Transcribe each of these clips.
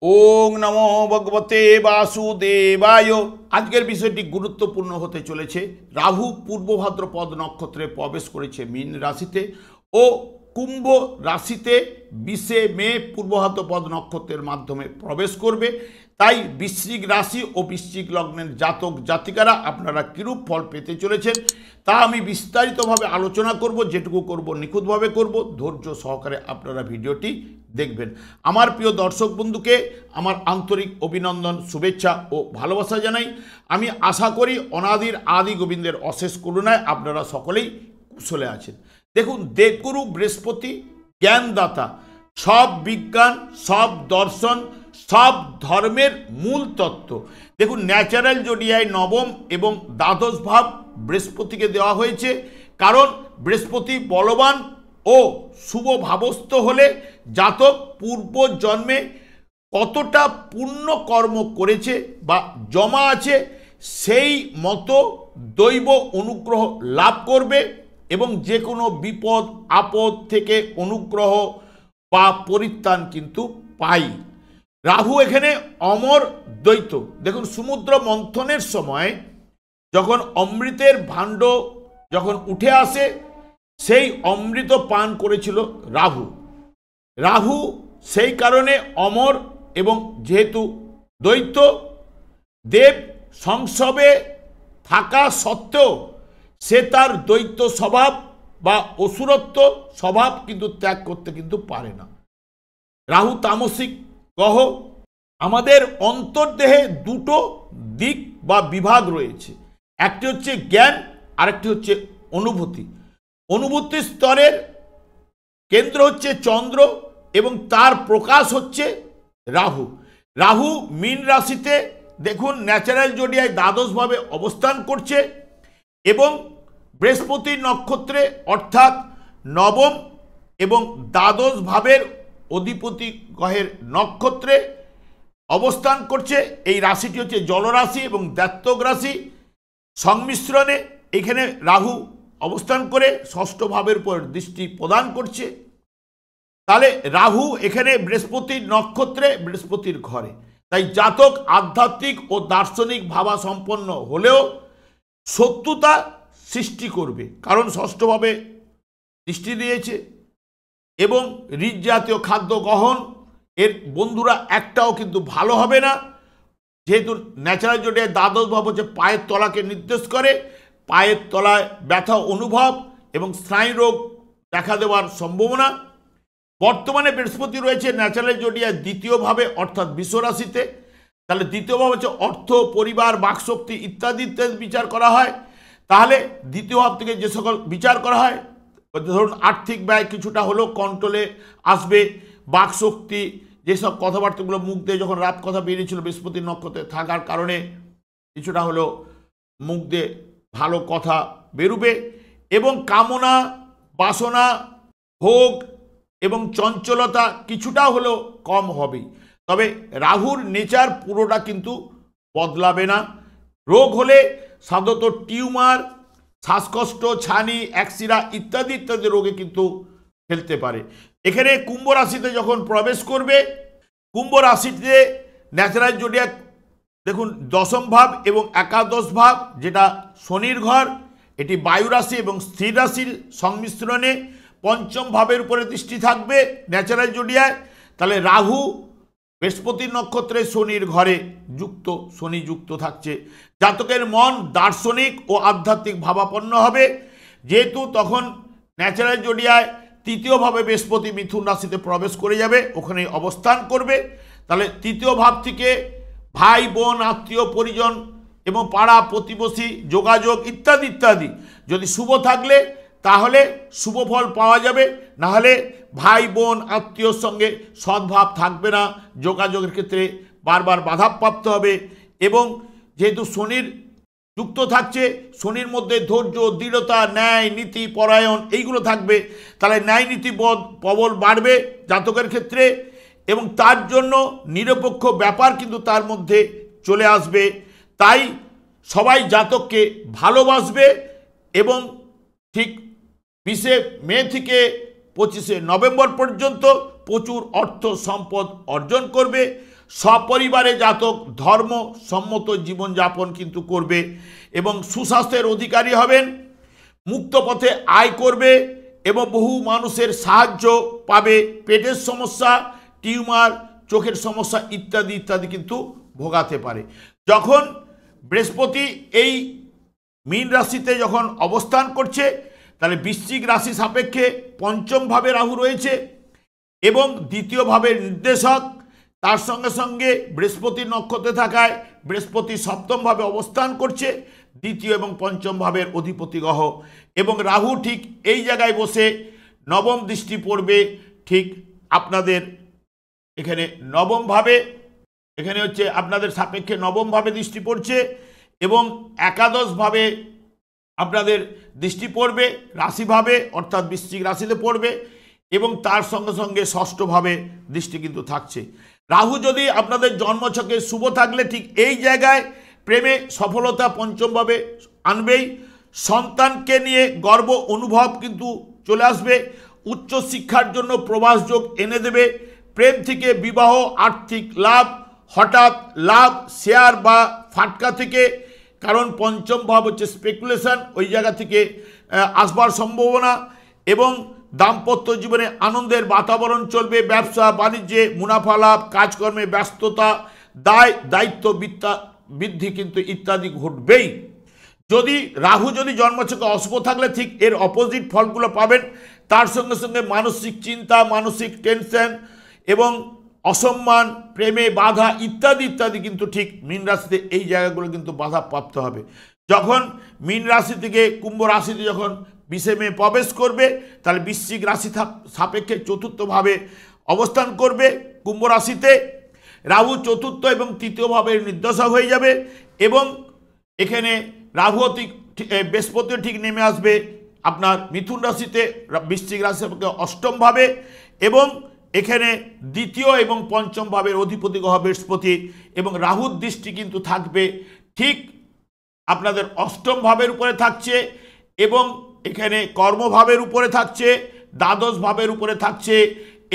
ওং নমো ভগবতে বাসুদেবায়। আজকের বিষয়টি গুরুত্বপূর্ণ হতে চলেছে। রাহু পূর্ব ভাদ্রপদ নক্ষত্রে প্রবেশ করেছে মীন রাশিতে ও কুম্ভ রাশিতে 20 মে পূর্ব ভাদ্রপদ নক্ষত্রের মাধ্যমে প্রবেশ করবে। তাই বৃশ্চিক রাশি ও বৃশ্চিক লগ্নের জাতক জাতিকারা আপনারা কিরূপ ফল পেতে চলেছেন তা আমি বিস্তারিতভাবে আলোচনা করব। যেটুকু করব নিখুঁতভাবে করব, ধৈর্য সহকারে আপনারা ভিডিওটি দেখবেন। আমার প্রিয় দর্শক বন্ধুকে আমার আন্তরিক অভিনন্দন, শুভেচ্ছা ও ভালোবাসা জানাই। আমি আশা করি অনাদির আদি গোবিন্দের অশেষ করুণায় আপনারা সকলেই কুশলে আছেন। দেখুন, দেবগুরু বৃহস্পতি জ্ঞানদাতা, সব বিজ্ঞান, সব দর্শন, সব ধর্মের মূল তত্ত্ব। দেখুন, ন্যাচারাল জোডিয়ায় নবম এবং দ্বাদশ ভাব বৃহস্পতিকে দেওয়া হয়েছে, কারণ বৃহস্পতি বলবান ও শুভ ভাবস্থ হলে জাতক পূর্ব জন্মে কতটা পুণ্য কর্ম করেছে বা জমা আছে সেই মতো দৈব অনুগ্রহ লাভ করবে এবং যে কোনো বিপদ আপদ থেকে অনুগ্রহ বা পরিত্রাণ কিন্তু পাই। রাহু এখানে অমর দ্বৈত। দেখুন, সমুদ্র মন্থনের সময় যখন অমৃতের ভাণ্ড যখন উঠে আসে, সেই অমৃত পান করেছিল রাহু। রাহু সেই কারণে অমর, এবং যেহেতু দ্বৈত, দেব সংসবে থাকা সত্ত্বেও সে তার দ্বৈত স্বভাব বা অসুরত্ব স্বভাব কিন্তু ত্যাগ করতে কিন্তু পারে না। রাহু তামসিক গ্রহ। আমাদের অন্তর্দেহে দুটো দিক বা বিভাগ রয়েছে, একটি হচ্ছে জ্ঞান, আরেকটি হচ্ছে অনুভূতি। অনুভূতি স্তরের কেন্দ্র হচ্ছে চন্দ্র এবং তার প্রকাশ হচ্ছে রাহু। রাহু মীন রাশিতে দেখুন ন্যাচারাল জোডিয়ায় দ্বাদশভাবে অবস্থান করছে এবং বৃহস্পতি নক্ষত্রে অর্থাৎ নবম এবং দ্বাদশ ভাবের অধিপতি গ্রহের নক্ষত্রে অবস্থান করছে। এই রাশিটি হচ্ছে জলরাশি এবং দ্ব্যর্থক রাশি সংমিশ্রণে এখানে রাহু অবস্থান করে ষষ্ঠ ভাবের উপর দৃষ্টি প্রদান করছে। তাহলে রাহু এখানে বৃহস্পতির নক্ষত্রে, বৃহস্পতির ঘরে। তাই জাতক আধ্যাত্মিক ও দার্শনিক ভাবা সম্পন্ন হলেও শত্রুতা সৃষ্টি করবে, কারণ ষষ্ঠভাবে দৃষ্টি দিয়েছে এবং রিচ জাতীয় খাদ্য গ্রহণ এর বন্ধুরা একটাও কিন্তু ভালো হবে না। যেহেতু ন্যাচারাল জোডিয়ায় দ্বাদশ ভাব হচ্ছে পায়ের তলাকে নির্দেশ করে, পায়ের তলায় ব্যথা অনুভব এবং স্নায়ুরোগ দেখা দেওয়ার সম্ভাবনা। বর্তমানে বৃহস্পতি রয়েছে ন্যাচারাল জোডিয়ায় দ্বিতীয়ভাবে অর্থাৎ বৃষ রাশিতে। তাহলে দ্বিতীয় ভাব হচ্ছে অর্থ, পরিবার, বাকশক্তি ইত্যাদি ইত্যাদি বিচার করা হয়। তাহলে দ্বিতীয় ভাব থেকে যে সকল বিচার করা হয়, ধরুন আর্থিক ব্যয় কিছুটা হলেও কন্ট্রোলে আসবে, বাকশক্তি, যেসব কথাবার্তাগুলো মুখ দিয়ে যখন রাত কথা বেরিয়েছিল বৃহস্পতি নক্ষত্রে থাকার কারণে কিছুটা হলেও মুখ দিয়ে ভালো কথা বেরোবে এবং কামনা, বাসনা, ভোগ এবং চঞ্চলতা কিছুটা হলেও কম হবে। তবে রাহুর নেচার পুরোটা কিন্তু বদলাবে না। রোগ হলে সাধারণত টিউমার, শ্বাসকষ্ট, ছানি, অ্যাক্সিরা ইত্যাদি ইত্যাদি রোগে কিন্তু ফেলতে পারে। এখানে কুম্ভ রাশিতে যখন প্রবেশ করবে, কুম্ভ রাশিতে ন্যাচারাল জোডিয়াক দেখুন দশম ভাব এবং একাদশ ভাব, যেটা শনির ঘর, এটি বায়ু রাশি এবং স্থির রাশির সংমিশ্রণে পঞ্চম ভাবের উপরে দৃষ্টি থাকবে ন্যাচারাল জোডিয়ায়। তাহলে রাহু বৃহস্পতির নক্ষত্রে শনির ঘরে যুক্ত, শনি যুক্ত থাকছে। জাতকের মন দার্শনিক ও আধ্যাত্মিক ভাবাপন্ন হবে, যেহেতু তখন ন্যাচারাল জোডিয়ায় তৃতীয়ভাবে বৃহস্পতি মিথুন রাশিতে প্রবেশ করে যাবে, ওখানে অবস্থান করবে। তাহলে তৃতীয় ভাব থেকে ভাই বোন, আত্মীয় পরিজন এবং পাড়া প্রতিবেশী যোগাযোগ ইত্যাদি ইত্যাদি যদি শুভ থাকলে তাহলে শুভ ফল পাওয়া যাবে, নাহলে ভাই বোন আত্মীয়র সঙ্গে সদ্ভাব থাকবে না, যোগাযোগের ক্ষেত্রে বারবার বাধাপ্রাপ্ত হবে। এবং যেহেতু শনির যুক্ত থাকছে, শনির মধ্যে ধৈর্য, দৃঢ়তা, ন্যায় নীতি পরায়ণ এইগুলো থাকবে। তাহলে ন্যায় নীতিবোধ প্রবল বাড়বে জাতকের ক্ষেত্রে এবং তার জন্য নিরপেক্ষ ব্যাপার কিন্তু তার মধ্যে চলে আসবে। তাই সবাই জাতককে ভালোবাসবে এবং ঠিক 20 মে থেকে 25 নভেম্বর পর্যন্ত প্রচুর অর্থ সম্পদ অর্জন করবে। সপরিবারে জাতক ধর্মসম্মত জীবনযাপন কিন্তু করবে এবং সুস্বাস্থ্যের অধিকারী হবেন, মুক্ত পথে আয় করবে এবং বহু মানুষের সাহায্য পাবে। পেটের সমস্যা, টিউমার, চোখের সমস্যা ইত্যাদি ইত্যাদি কিন্তু ভোগাতে পারে। যখন বৃহস্পতি এই মীন রাশিতে যখন অবস্থান করছে, তাহলে বৃশ্চিক রাশি সাপেক্ষে পঞ্চম ভাবে রাহু রয়েছে এবং দ্বিতীয় ভাবের নির্দেশক, তার সঙ্গে সঙ্গে বৃহস্পতির নক্ষত্রে থাকায় বৃহস্পতি সপ্তম ভাবে অবস্থান করছে, দ্বিতীয় এবং পঞ্চম ভাবের অধিপতি গ্রহ, এবং রাহু ঠিক এই জায়গায় বসে নবম দৃষ্টি পড়বে ঠিক আপনাদের এখানে নবম ভাবে, এখানে হচ্ছে আপনাদের সাপেক্ষে নবম ভাবে দৃষ্টি পড়ছে এবং একাদশভাবে আপনাদের দৃষ্টি পড়বে রাশিভাবে, অর্থাৎ বৃশ্চিক রাশিতে পড়বে এবং তার সঙ্গে সঙ্গে ষষ্ঠভাবে দৃষ্টি কিন্তু থাকছে। রাহু যদি আপনাদের জন্মছকে শুভ থাকলে ঠিক এই জায়গায় প্রেমে সফলতা পঞ্চমভাবে আনবেই, সন্তানকে নিয়ে গর্ব অনুভব কিন্তু চলে আসবে, উচ্চশিক্ষার জন্য প্রবাস যোগ এনে দেবে, প্রেম থেকে বিবাহ, আর্থিক লাভ, হঠাৎ লাভ, শেয়ার বা ফাটকা থেকে, কারণ পঞ্চম ভাব হচ্ছে স্পেকুলেশন, ওই জায়গা থেকে আসবার সম্ভাবনা, এবং দাম্পত্য জীবনে আনন্দের বাতাবরণ চলবে, ব্যবসা বাণিজ্যে মুনাফা লাভ, কাজকর্মে ব্যস্ততা, দায়িত্ব বৃদ্ধি কিন্তু ইত্যাদি ঘটবেই। যদি রাহু যদি জন্মছকে অশুভ থাকলে ঠিক এর অপোজিট ফলগুলো পাবেন, তার সঙ্গে সঙ্গে মানসিক চিন্তা, মানসিক টেনশন এবং অসম্মান, প্রেমে বাধা ইত্যাদি ইত্যাদি কিন্তু ঠিক মীন রাশিতে এই জায়গাগুলো কিন্তু বাধা প্রাপ্ত হবে। যখন মীন রাশি থেকে কুম্ভ রাশিতে যখন 20 মে প্রবেশ করবে, তাহলে বৃশ্চিক রাশি সাপেক্ষে চতুর্থভাবে অবস্থান করবে কুম্ভ রাশিতে, রাহু চতুর্থ এবং তৃতীয় ভাবের নির্দেশক হয়ে যাবে এবং এখানে রাহু বৃহস্পতি ঠিক নেমে আসবে আপনার মিথুন রাশিতে, বৃশ্চিক রাশি সাপেক্ষে অষ্টম ভাবে, এবং এখানে দ্বিতীয় এবং পঞ্চম ভাবের অধিপতি গ্রহ বৃহস্পতি এবং রাহুর দৃষ্টি কিন্তু থাকবে ঠিক আপনাদের অষ্টম ভাবের উপরে থাকছে এবং এখানে কর্মভাবের উপরে থাকছে, দ্বাদশ ভাবের উপরে থাকছে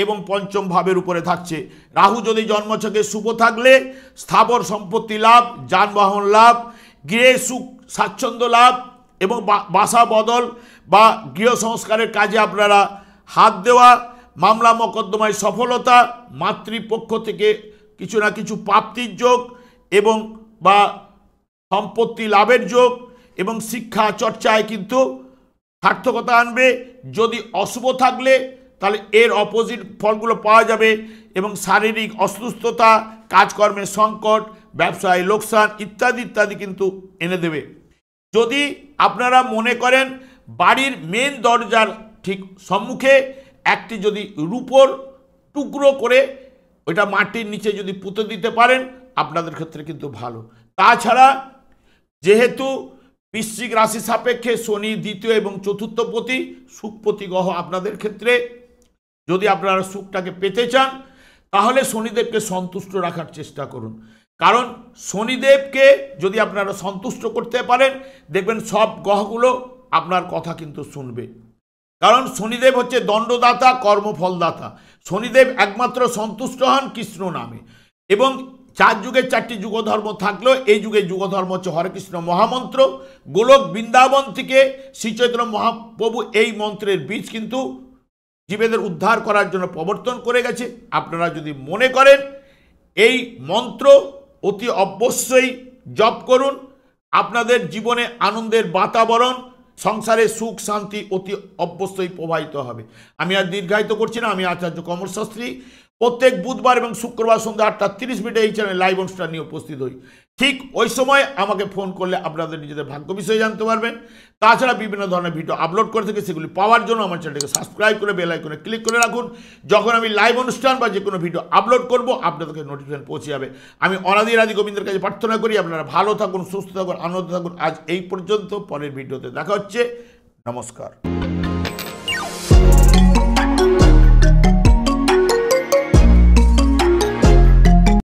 এবং পঞ্চম ভাবের উপরে থাকছে। রাহু যদি জন্মছকে শুভ থাকলে স্থাবর সম্পত্তি লাভ, যানবাহন লাভ, গৃহে সুখ স্বাচ্ছন্দ্য লাভ এবং বাসা বদল বা গৃহ সংস্কারের কাজে আপনারা হাত দেওয়া, মামলা মোকদ্দমায় সফলতা, মাতৃপক্ষ থেকে কিছু না কিছু প্রাপ্তির যোগ এবং বা সম্পত্তি লাভের যোগ এবং শিক্ষা চর্চায় কিন্তু সার্থকতা আনবে। যদি অশুভ থাকলে তাহলে এর অপোজিট ফলগুলো পাওয়া যাবে এবং শারীরিক অসুস্থতা, কাজকর্মের সংকট, ব্যবসায় লোকসান ইত্যাদি ইত্যাদি কিন্তু এনে দেবে। যদি আপনারা মনে করেন বাড়ির মেন দরজার ঠিক সম্মুখে একটি যদি রূপোর টুকরো করে ওইটা মাটির নিচে যদি পুঁতে দিতে পারেন আপনাদের ক্ষেত্রে কিন্তু ভালো। তাছাড়া যেহেতু বৃশ্চিক রাশি সাপেক্ষে শনি দ্বিতীয় এবং চতুর্থপতি, সুখপতি গ্রহ আপনাদের ক্ষেত্রে, যদি আপনারা সুখটাকে পেতে চান তাহলে শনিদেবকে সন্তুষ্ট রাখার চেষ্টা করুন, কারণ শনিদেবকে যদি আপনারা সন্তুষ্ট করতে পারেন দেখবেন সব গ্রহগুলো আপনার কথা কিন্তু শুনবে, কারণ শনিদেব হচ্ছে দণ্ডদাতা, কর্মফলদাতা। শনিদেব একমাত্র সন্তুষ্ট হন কৃষ্ণ নামে এবং 4 যুগের 4টি যুগধর্ম থাকলেও এই যুগে যুগধর্ম হচ্ছে হরে কৃষ্ণ মহামন্ত্র। গোলক বৃন্দাবন থেকে শ্রীচৈতন্য মহাপ্রভু এই মন্ত্রের বীজ কিন্তু জীবেদের উদ্ধার করার জন্য প্রবর্তন করে গেছে। আপনারা যদি মনে করেন এই মন্ত্র অতি অবশ্যই জপ করুন, আপনাদের জীবনে আনন্দের বাতাবরণ, সংসারে সুখ শান্তি অতি অবশ্যই প্রবাহিত হবে। আমি আর দীর্ঘায়িত করছি না, আমি আচার্য কমল শাস্ত্রী। প্রত্যেক বুধবার এবং শুক্রবার সন্ধ্যা 8:30 এই চ্যানেলে লাইভ অনুষ্ঠান নিয়ে উপস্থিত হই। ঠিক ওই সময় আমাকে ফোন করলে আপনাদের নিজেদের ভাগ্য বিষয়ে জানতে পারবেন। তাছাড়া বিভিন্ন ধরনের ভিডিও আপলোড করে থেকে সেগুলি পাওয়ার জন্য আমার চ্যানেলটাকে সাবস্ক্রাইব করে বেল আইকনে ক্লিক করে রাখুন। যখন আমি লাইভ অনুষ্ঠান বা যে কোনো ভিডিও আপলোড করব আপনাদেরকে নোটিফিকেশন পৌঁছে যাবে। আমি অনাদি গোবিন্দের কাছে প্রার্থনা করি আপনারা ভালো থাকুন, সুস্থ থাকুন, আনন্দ থাকুন। আজ এই পর্যন্ত, পরের ভিডিওতে দেখা হচ্ছে। নমস্কার।